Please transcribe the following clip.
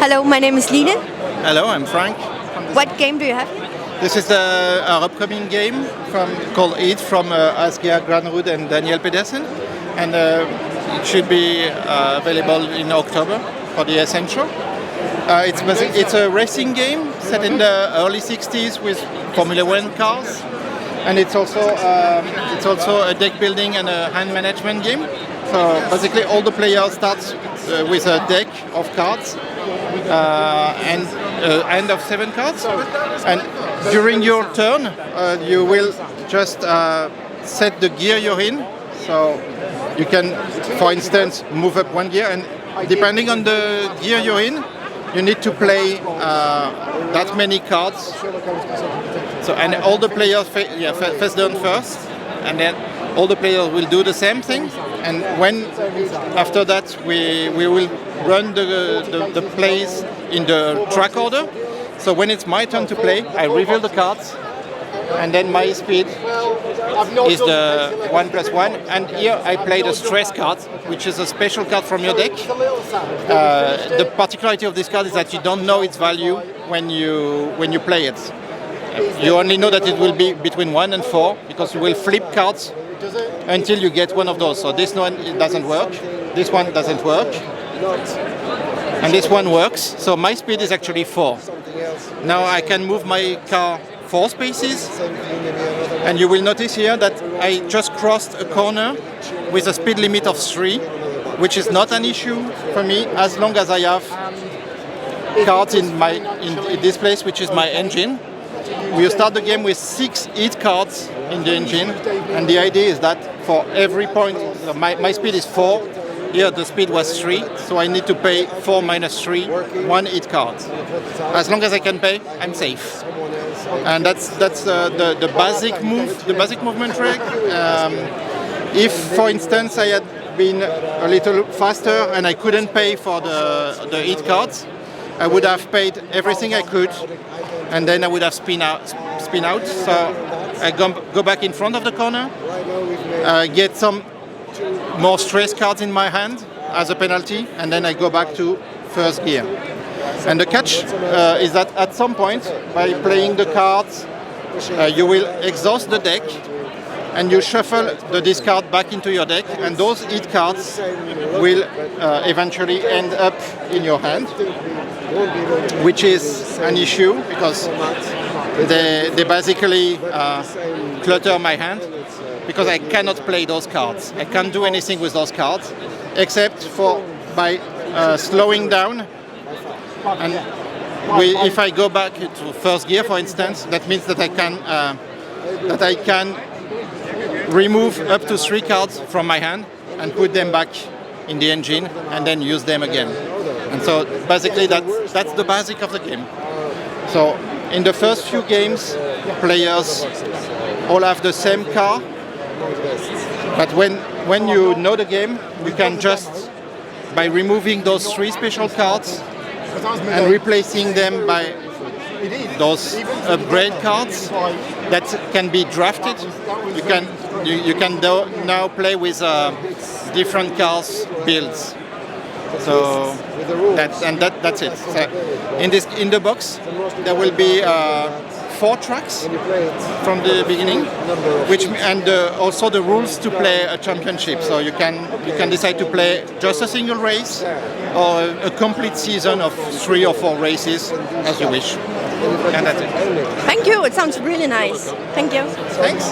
Hello, my name is Line. Hello, I'm Frank. What game do you have? This is our upcoming game called Eat from Asger, Granerud and Daniel Pedersen, and it should be available in October for the Essential. It's a racing game set in the early 60s with Formula One cars, and it's also a deck building and a hand management game. So basically, all the players start with a deck of cards and end of 7 cards, and during your turn, you will just set the gear you're in. So you can, for instance, move up 1 gear, and depending on the gear you're in, you need to play that many cards. So, and all the players face down first, and then all the players will do the same thing. And when after that we will run the plays in the track order. So when it's my turn to play, I reveal the cards, and then my speed is the 1+1. And here I play the stress card, which is a special card from your deck. The particularity of this card is that you don't know its value when you play it. You only know that it will be between 1 and 4, because you will flip cards until you get one of those. So this one, it doesn't work, this one doesn't work, and this one works. So my speed is actually 4. Now I can move my car 4 spaces, and you will notice here that I just crossed a corner with a speed limit of 3, which is not an issue for me as long as I have cards in this place, which is my engine. We start the game with 6 hit cards in the engine, and the idea is that for every point, my speed is 4, here the speed was 3, so I need to pay 4 minus 3, 1 hit card. As long as I can pay, I'm safe. And that's the basic move, the basic movement trick. If, for instance, I had been a little faster and I couldn't pay for the hit cards, I would have paid everything I could, and then I would have spin out. So I go back in front of the corner, get some more stress cards in my hand as a penalty, and then I go back to first gear. And the catch is that at some point, by playing the cards, you will exhaust the deck, and you shuffle the discard back into your deck, and those hit cards will eventually end up in your hand, which is an issue because they basically clutter my hand, because I cannot play those cards. I can't do anything with those cards except by slowing down. And if I go back to first gear, for instance, that means that I can remove up to 3 cards from my hand and put them back in the engine and then use them again. And so basically that's the basic of the game. So in the first few games, players all have the same car, but when you know the game, you can just, by removing those 3 special cards and replacing them by those upgrade cards that can be drafted, you can now play with different cars builds. So that's it. So in the box there will be 4 tracks from the beginning, and also the rules to play a championship. So you can decide to play just a single race or a complete season of 3 or 4 races as you wish. And that's it. Thank you, it sounds really nice. Thank you. Thanks.